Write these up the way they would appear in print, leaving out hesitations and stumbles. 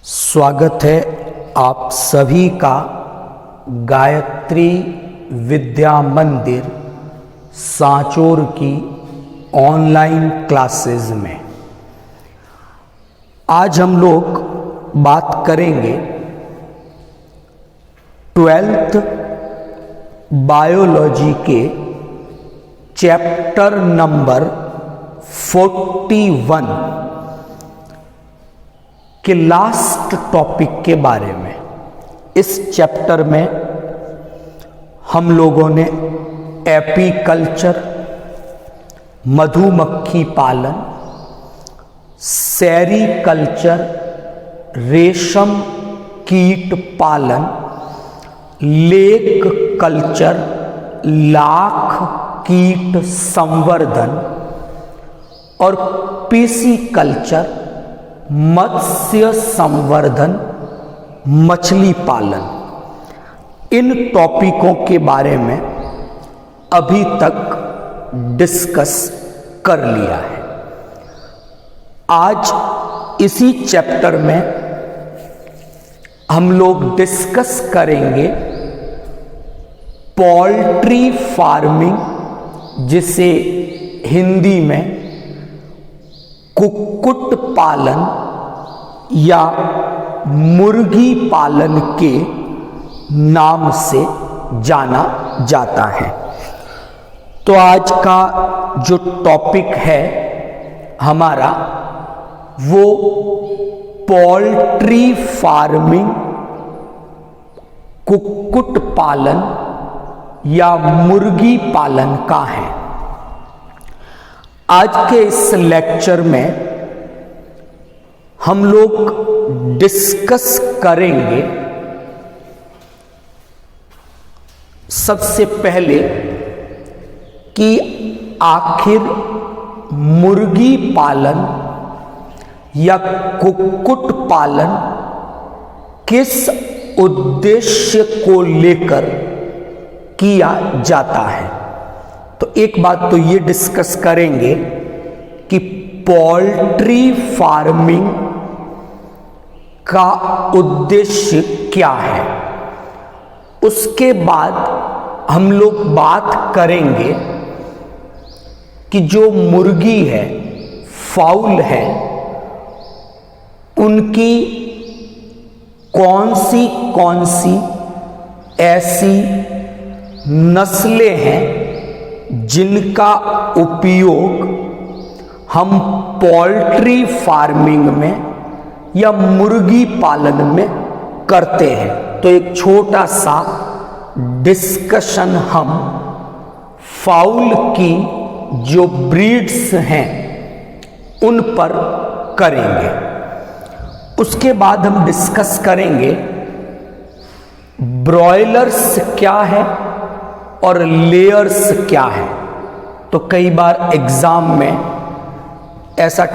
स्वागत है आप सभी का गायत्री विद्या मंदिर सांचौर की ऑनलाइन क्लासेस में। आज हम लोग बात करेंगे 12th बायोलॉजी के चैप्टर नंबर 41 के लास्ट टॉपिक के बारे में। इस चैप्टर में हम लोगों ने एपीकल्चर, मधुमक्खी पालन, सेरीकल्चर, रेशम कीट पालन, लेक कल्चर, लाख कीट संवर्धन और पिसिकल्चर, मत्स्य संवर्धन, मछली पालन, इन टॉपिकों के बारे में अभी तक डिस्कस कर लिया है। आज इसी चैप्टर में हम लोग डिस्कस करेंगे पोल्ट्री फार्मिंग, जिसे हिंदी में कुक्कुट पालन या मुर्गी पालन के नाम से जाना जाता है। तो आज का जो टॉपिक है हमारा वो पोल्ट्री फार्मिंग, कुक्कुट पालन या मुर्गी पालन का है। आज के इस लेक्चर में हम लोग डिस्कस करेंगे सबसे पहले कि आखिर मुर्गी पालन या कुक्कुट पालन किस उद्देश्य को लेकर किया जाता है। तो एक बात तो ये डिस्कस करेंगे कि पोल्ट्री फार्मिंग का उद्देश्य क्या है। उसके बाद हम लोग बात करेंगे कि जो मुर्गी है, फाउल है, उनकी कौन सी ऐसी नस्लें हैं जिनका उपयोग हम पोल्ट्री फार्मिंग में या मुर्गी पालन में करते हैं। तो एक छोटा सा डिस्कशन हम फाउल की जो ब्रीड्स हैं उन पर करेंगे। उसके बाद हम डिस्कस करेंगे ब्रॉयलर्स क्या है और लेयर्स क्या है। तो कई बार एग्जाम में ऐसा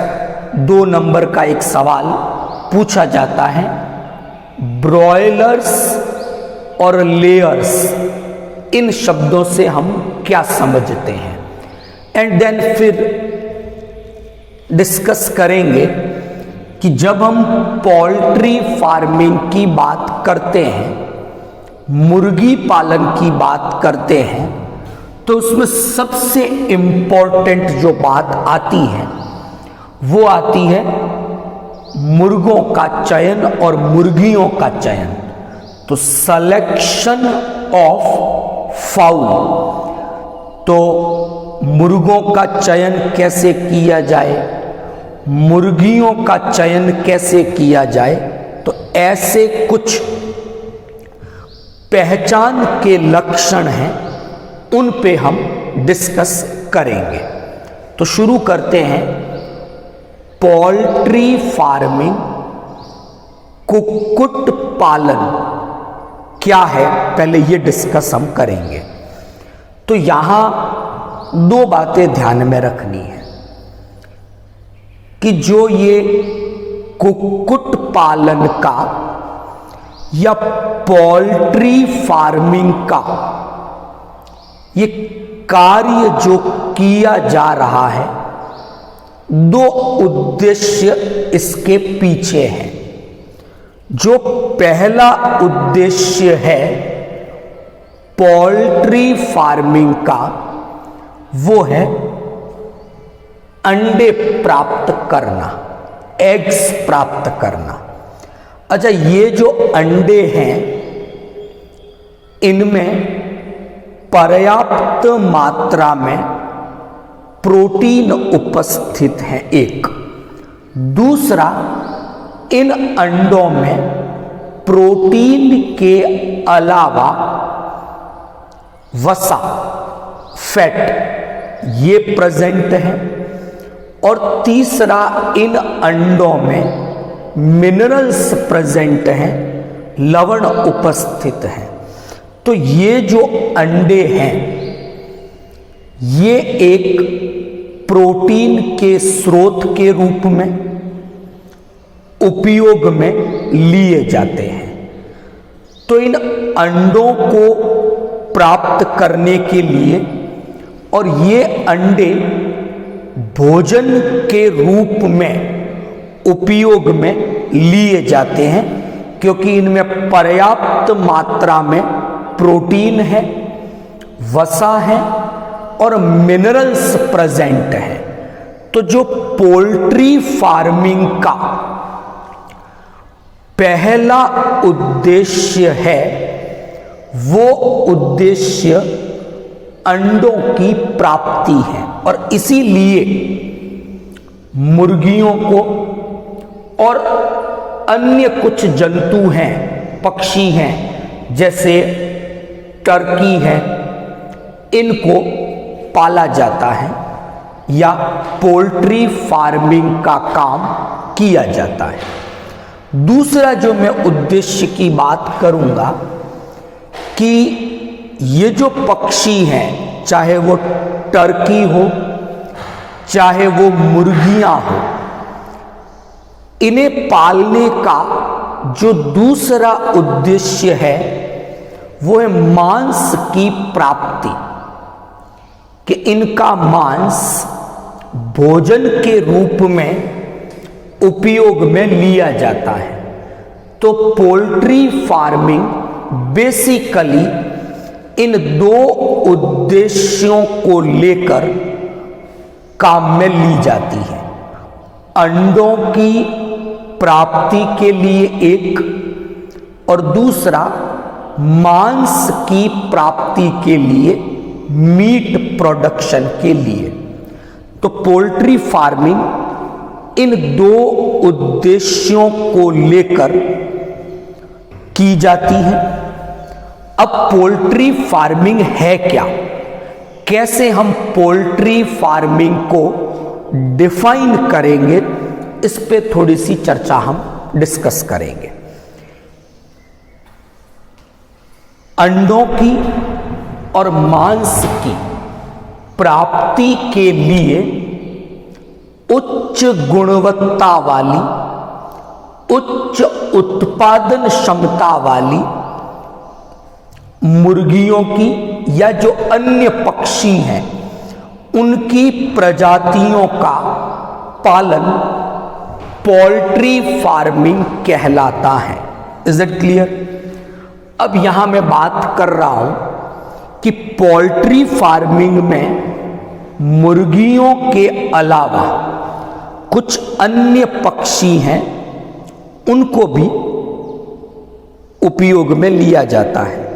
2 नंबर का एक सवाल पूछा जाता है, ब्रॉयलर्स और लेयर्स, इन शब्दों से हम क्या समझते हैं। एंड देन फिर डिस्कस करेंगे कि जब हम पोल्ट्री फार्मिंग की बात करते हैं, मुर्गी पालन की बात करते हैं, तो उसमें सबसे इंपॉर्टेंट जो बात आती है वो आती है मुर्गों का चयन और मुर्गियों का चयन। तो सिलेक्शन ऑफ फाउल, तो मुर्गों का चयन कैसे किया जाए, मुर्गियों का चयन कैसे किया जाए, तो ऐसे कुछ पहचान के लक्षण हैं, उन पे हम डिस्कस करेंगे। तो शुरू करते हैं पोल्ट्री फार्मिंग, कुक्कुट पालन क्या है, पहले ये डिस्कस हम करेंगे। तो यहां 2 बातें ध्यान में रखनी है कि जो ये कुक्कुट पालन का या पोल्ट्री फार्मिंग का ये कार्य जो किया जा रहा है, 2 उद्देश्य इसके पीछे हैं। जो पहला उद्देश्य है पोल्ट्री फार्मिंग का, वो है अंडे प्राप्त करना, एग्स प्राप्त करना। अच्छा, ये जो अंडे हैं इनमें पर्याप्त मात्रा में प्रोटीन उपस्थित है, एक। दूसरा, इन अंडों में प्रोटीन के अलावा वसा, फैट, ये प्रेजेंट है। और तीसरा, इन अंडों में मिनरल्स प्रेजेंट हैं, लवण उपस्थित हैं। तो ये जो अंडे हैं ये एक प्रोटीन के स्रोत के रूप में उपयोग में लिए जाते हैं। तो इन अंडों को प्राप्त करने के लिए, और ये अंडे भोजन के रूप में उपयोग में लिए जाते हैं, क्योंकि इनमें पर्याप्त मात्रा में प्रोटीन है, वसा है और मिनरल्स प्रेजेंट है। तो जो पोल्ट्री फार्मिंग का पहला उद्देश्य है, वो उद्देश्य अंडों की प्राप्ति है। और इसीलिए मुर्गियों को और अन्य कुछ जंतु हैं, पक्षी हैं, जैसे टर्की है, इनको पाला जाता है या पोल्ट्री फार्मिंग का काम किया जाता है। दूसरा जो मैं उद्देश्य की बात करूंगा कि ये जो पक्षी हैं, चाहे वो टर्की हो, चाहे वो मुर्गियां हो, इन्हें पालने का जो दूसरा उद्देश्य है वो है मांस की प्राप्ति, कि इनका मांस भोजन के रूप में उपयोग में लिया जाता है। तो पोल्ट्री फार्मिंग बेसिकली इन दो उद्देश्यों को लेकर काम में ली जाती है। अंडों की प्राप्ति के लिए एक, और दूसरा मांस की प्राप्ति के लिए, मीट प्रोडक्शन के लिए। तो पोल्ट्री फार्मिंग इन दो उद्देश्यों को लेकर की जाती है। अब पोल्ट्री फार्मिंग है क्या, कैसे हम पोल्ट्री फार्मिंग को डिफाइन करेंगे, इस पे थोड़ी सी चर्चा हम डिस्कस करेंगे। अंडों की और मांस की प्राप्ति के लिए उच्च गुणवत्ता वाली, उच्च उत्पादन क्षमता वाली मुर्गियों की या जो अन्य पक्षी हैं उनकी प्रजातियों का पालन पोल्ट्री फार्मिंग कहलाता है। Is it clear? अब यहां मैं बात कर रहा हूं कि पोल्ट्री फार्मिंग में मुर्गियों के अलावा कुछ अन्य पक्षी हैं, उनको भी उपयोग में लिया जाता है।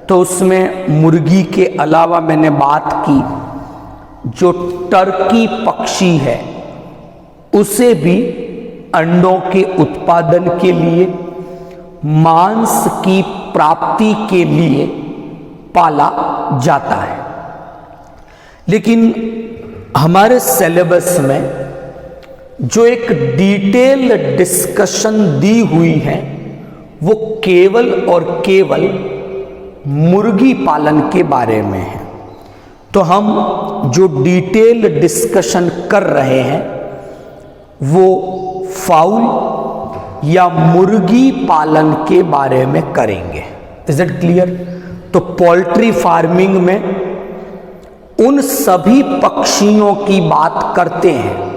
तो उसमें मुर्गी के अलावा मैंने बात की, जो टर्की पक्षी है उसे भी अंडों के उत्पादन के लिए, मांस की प्राप्ति के लिए पाला जाता है। लेकिन हमारे सिलेबस में जो एक डिटेल डिस्कशन दी हुई है वो केवल और केवल मुर्गी पालन के बारे में है। तो हम जो डिटेल डिस्कशन कर रहे हैं वो फाउल या मुर्गी पालन के बारे में करेंगे। Is it clear? तो पोल्ट्री फार्मिंग में उन सभी पक्षियों की बात करते हैं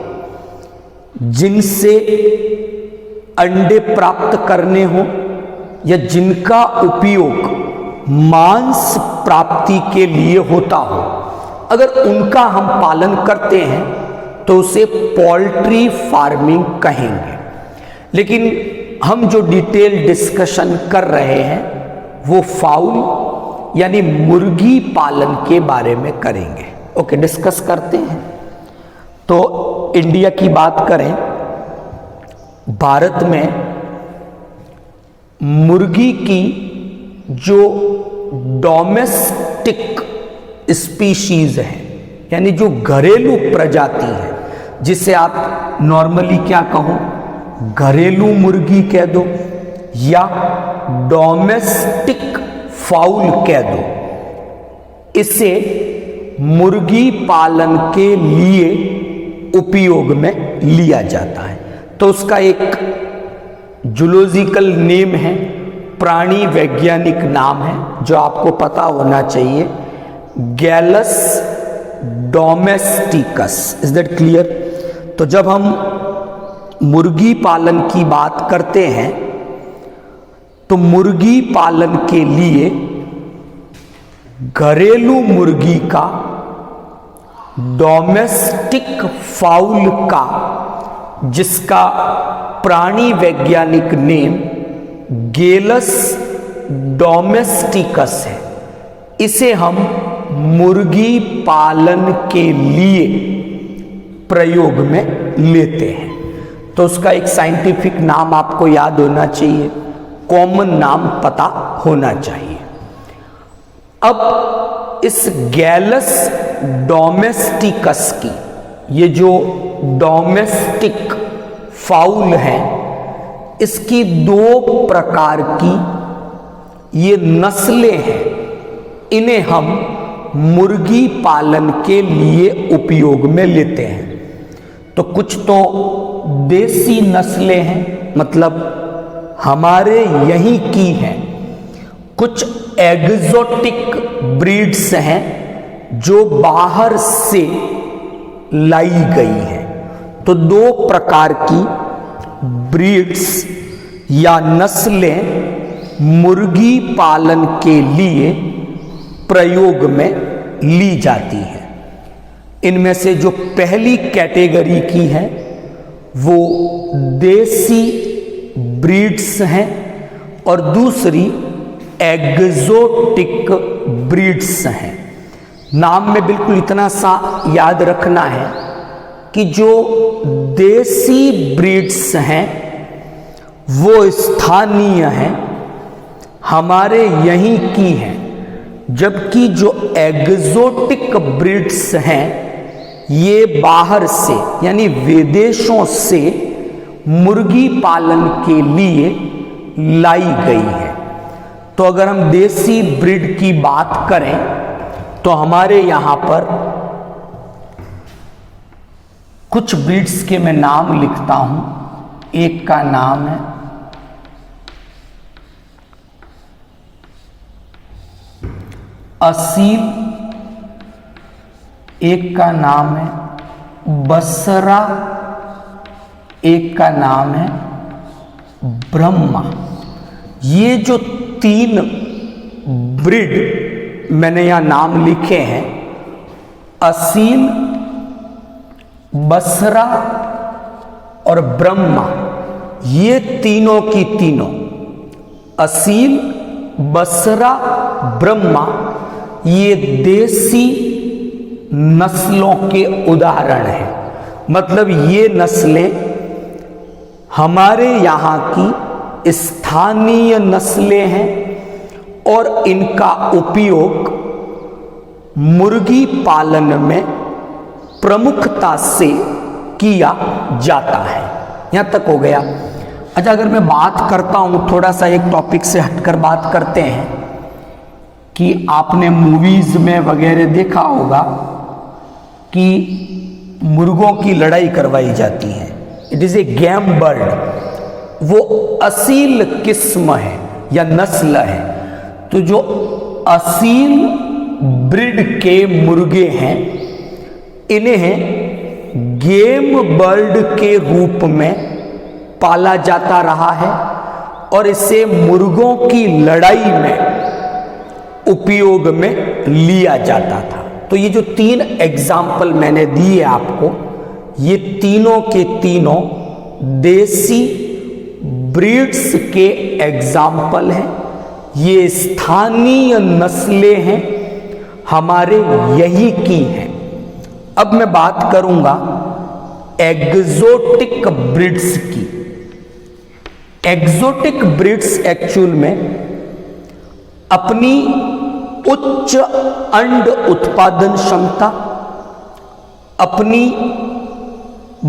जिनसे अंडे प्राप्त करने हो या जिनका उपयोग मांस प्राप्ति के लिए होता हो, अगर उनका हम पालन करते हैं तो उसे पोल्ट्री फार्मिंग कहेंगे। लेकिन हम जो डिटेल डिस्कशन कर रहे हैं वो फाउल यानी मुर्गी पालन के बारे में करेंगे। ओके, डिस्कस करते हैं। तो इंडिया की बात करें, भारत में मुर्गी की जो डोमेस्टिक स्पीशीज है यानी जो घरेलू प्रजाति है, जिसे आप नॉर्मली क्या कहो, घरेलू मुर्गी कह दो या डोमेस्टिक फाउल कह दो, इसे मुर्गी पालन के लिए उपयोग में लिया जाता है। तो उसका एक जूलॉजिकल नेम है, प्राणी वैज्ञानिक नाम है जो आपको पता होना चाहिए, गैलस डोमेस्टिकस। Is that clear? तो जब हम मुर्गी पालन की बात करते हैं तो मुर्गी पालन के लिए घरेलू मुर्गी का, डोमेस्टिक फाउल का, जिसका प्राणी वैज्ञानिक नेम गैलस डोमेस्टिकस है, इसे हम मुर्गी पालन के लिए प्रयोग में लेते हैं। तो उसका एक साइंटिफिक नाम आपको याद होना चाहिए, कॉमन नाम पता होना चाहिए। अब इस गैलस डोमेस्टिकस की, ये जो डोमेस्टिक फाउल है, इसकी 2 प्रकार की ये नस्लें हैं। इन्हें हम मुर्गी पालन के लिए उपयोग में लेते हैं। तो कुछ तो देसी नस्लें हैं, मतलब हमारे यहीं की हैं, कुछ एग्जोटिक ब्रीड्स हैं जो बाहर से लाई गई हैं। तो 2 प्रकार की ब्रीड्स या नस्लें मुर्गी पालन के लिए प्रयोग में ली जाती हैं। इनमें से जो पहली कैटेगरी की है वो देसी ब्रीड्स हैं और दूसरी एग्जोटिक ब्रीड्स हैं। नाम में बिल्कुल इतना सा याद रखना है कि जो देसी ब्रीड्स हैं वो स्थानीय हैं, हमारे यहीं की हैं, जबकि जो एग्जोटिक ब्रीड्स हैं ये बाहर से यानी विदेशों से मुर्गी पालन के लिए लाई गई है। तो अगर हम देसी ब्रीड की बात करें तो हमारे यहां पर कुछ ब्रीड्स के मैं नाम लिखता हूं। एक का नाम है असील, एक का नाम है बसरा, एक का नाम है ब्रह्मा। ये जो 3 ब्रीड मैंने यहां नाम लिखे हैं, असील, बसरा और ब्रह्मा, ये तीनों की तीनों, असील, बसरा, ब्रह्मा, ये देसी नस्लों के उदाहरण हैं। मतलब ये नस्लें हमारे यहाँ की स्थानीय नस्लें हैं और इनका उपयोग मुर्गी पालन में प्रमुखता से किया जाता है। यहाँ तक हो गया। अच्छा, अगर मैं बात करता हूँ, थोड़ा सा एक टॉपिक से हटकर बात करते हैं कि आपने मूवीज में वगैरह देखा होगा कि मुर्गों की लड़ाई करवाई जाती है। It is a game bird. वो असील किस्म है या नस्ल है। तो जो असील ब्रीड के मुर्गे हैं, इन्हें गेम बर्ड के रूप में पाला जाता रहा है और इसे मुर्गों की लड़ाई में उपयोग में लिया जाता था। तो ये जो 3 एग्जाम्पल मैंने दिए आपको, ये तीनों के तीनों देसी ब्रीड्स के एग्जाम्पल हैं। ये स्थानीय नस्लें हैं, हमारे यही की हैं। अब मैं बात करूंगा एग्जोटिक ब्रीड्स की। एग्जोटिक ब्रीड्स एक्चुअल में अपनी उच्च अंड उत्पादन क्षमता, अपनी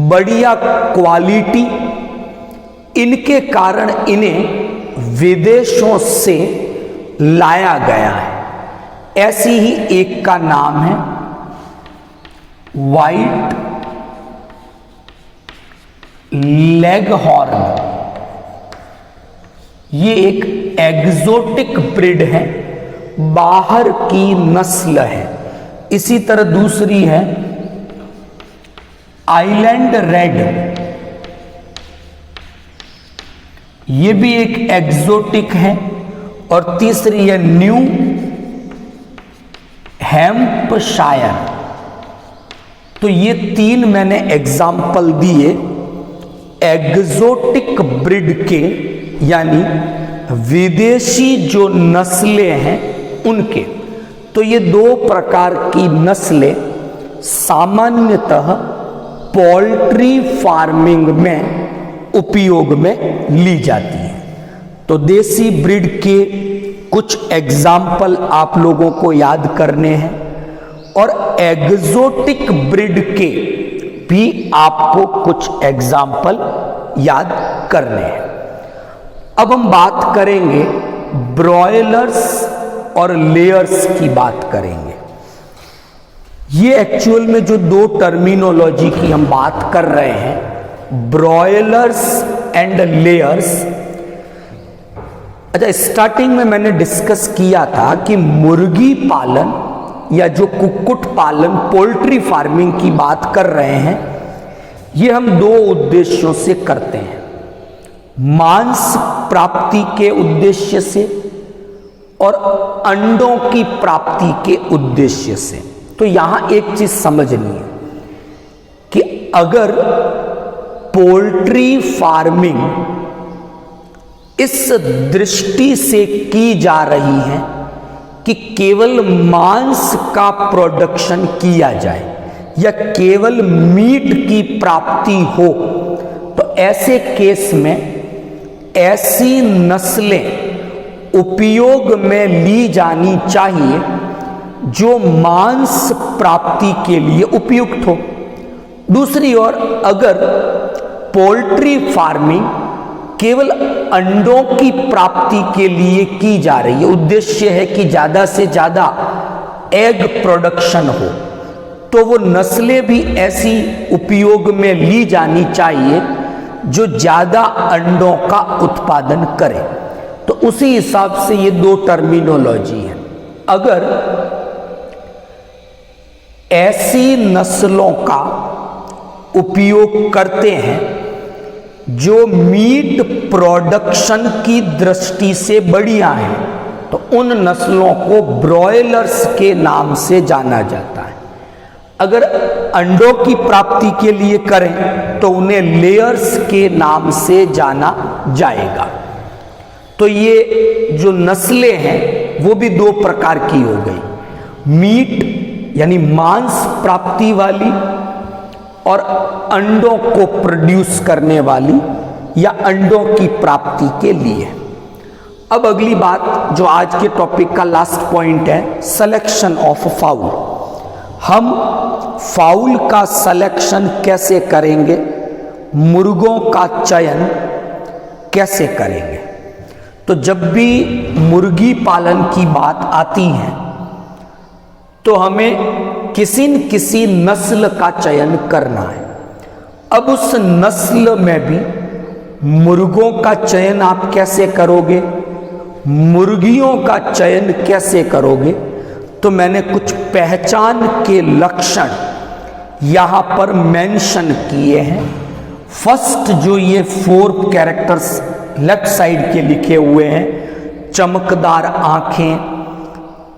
बढ़िया क्वालिटी, इनके कारण इन्हें विदेशों से लाया गया है। ऐसी ही एक का नाम है व्हाइट लेगहॉर्न। ये एक एग्जोटिक ब्रीड है, बाहर की नस्ल है। इसी तरह दूसरी है आइलैंड रेड, ये भी एक एग्जोटिक है। और तीसरी है न्यू हैम्पशायर। तो ये 3 मैंने एग्जाम्पल दिए एग्जोटिक ब्रीड के, यानी विदेशी जो नस्लें हैं उनके। तो ये 2 प्रकार की नस्लें सामान्यतः पोल्ट्री फार्मिंग में उपयोग में ली जाती हैं। तो देसी ब्रीड के कुछ एग्जाम्पल आप लोगों को याद करने हैं और एग्जोटिक ब्रीड के भी आपको कुछ एग्जाम्पल याद करने हैं। अब हम बात करेंगे ब्रॉयलर्स और लेयर्स की बात करेंगे। ये एक्चुअल में जो 2 टर्मिनोलॉजी की हम बात कर रहे हैं, ब्रॉयलर्स एंड लेयर्स। अच्छा, स्टार्टिंग में मैंने डिस्कस किया था कि मुर्गी पालन या जो कुक्कुट पालन, पोल्ट्री फार्मिंग की बात कर रहे हैं, ये हम 2 उद्देश्यों से करते हैं। मांस प्राप्ति के उद्देश्य से और अंडों की प्राप्ति के उद्देश्य से। तो यहां एक चीज समझनी है कि अगर पोल्ट्री फार्मिंग इस दृष्टि से की जा रही है कि केवल मांस का प्रोडक्शन किया जाए या केवल मीट की प्राप्ति हो, तो ऐसे केस में ऐसी नस्लें उपयोग में ली जानी चाहिए जो मांस प्राप्ति के लिए उपयुक्त हो। दूसरी ओर अगर पोल्ट्री फार्मिंग केवल अंडों की प्राप्ति के लिए की जा रही है, उद्देश्य है कि ज्यादा से ज्यादा एग प्रोडक्शन हो, तो वो नस्लें भी ऐसी उपयोग में ली जानी चाहिए जो ज्यादा अंडों का उत्पादन करे। तो उसी हिसाब से ये 2 टर्मिनोलॉजी है। अगर ऐसी नस्लों का उपयोग करते हैं जो मीट प्रोडक्शन की दृष्टि से बढ़िया है, तो उन नस्लों को ब्रॉयलर्स के नाम से जाना जाता है। अगर अंडों की प्राप्ति के लिए करें तो उन्हें लेयर्स के नाम से जाना जाएगा। तो ये जो नस्लें हैं वो भी 2 प्रकार की हो गई, मीट यानी मांस प्राप्ति वाली और अंडों को प्रोड्यूस करने वाली या अंडों की प्राप्ति के लिए। अब अगली बात जो आज के टॉपिक का लास्ट पॉइंट है, सिलेक्शन ऑफ फाउल। हम फाउल का सिलेक्शन कैसे करेंगे, मुर्गों का चयन कैसे करेंगे। तो जब भी मुर्गी पालन की बात आती है तो हमें किसी न किसी नस्ल का चयन करना है। अब उस नस्ल में भी मुर्गों का चयन आप कैसे करोगे, मुर्गियों का चयन कैसे करोगे, तो मैंने कुछ पहचान के लक्षण यहां पर मेंशन किए हैं फर्स्ट जो ये 4 कैरेक्टर्स लेफ्ट साइड के लिखे हुए हैं, चमकदार आंखें,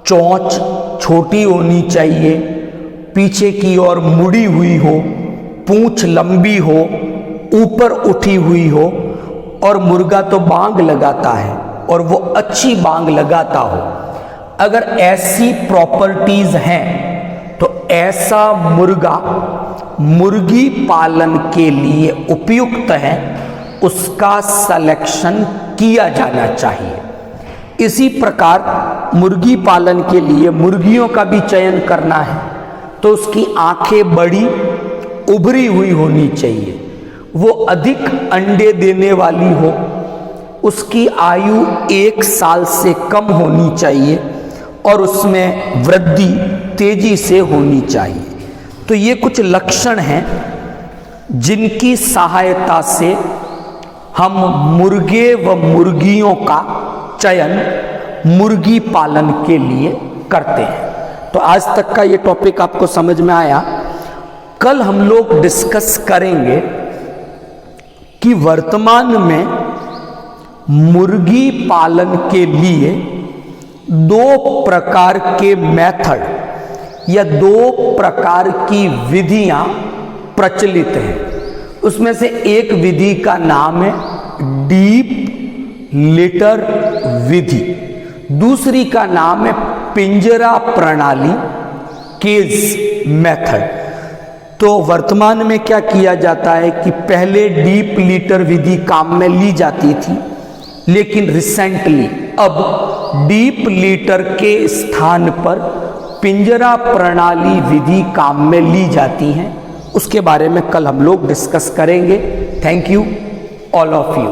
चोंच छोटी होनी चाहिए, पीछे की ओर मुड़ी हुई हो, पूंछ लंबी हो, ऊपर उठी हुई हो, और मुर्गा तो बांग लगाता है और वो अच्छी बांग लगाता हो। अगर ऐसी प्रॉपर्टीज हैं तो ऐसा मुर्गा मुर्गी पालन के लिए उपयुक्त है, उसका सिलेक्शन किया जाना चाहिए। इसी प्रकार मुर्गी पालन के लिए मुर्गियों का भी चयन करना है तो उसकी आंखें बड़ी उभरी हुई होनी चाहिए, वो अधिक अंडे देने वाली हो, उसकी आयु 1 साल से कम होनी चाहिए और उसमें वृद्धि तेजी से होनी चाहिए। तो ये कुछ लक्षण हैं जिनकी सहायता से हम मुर्गे व मुर्गियों का चयन मुर्गी पालन के लिए करते हैं। तो आज तक का ये टॉपिक आपको समझ में आया। कल हम लोग डिस्कस करेंगे कि वर्तमान में मुर्गी पालन के लिए 2 प्रकार के मेथड या 2 प्रकार की विधियां प्रचलित हैं। उसमें से एक विधि का नाम है डीप लिटर विधि, दूसरी का नाम है पिंजरा प्रणाली, केज मेथड। तो वर्तमान में क्या किया जाता है कि पहले डीप लिटर विधि काम में ली जाती थी, लेकिन रिसेंटली अब डीप लिटर के स्थान पर पिंजरा प्रणाली विधि काम में ली जाती हैं। उसके बारे में कल हम लोग डिस्कस करेंगे। Thank you all of you.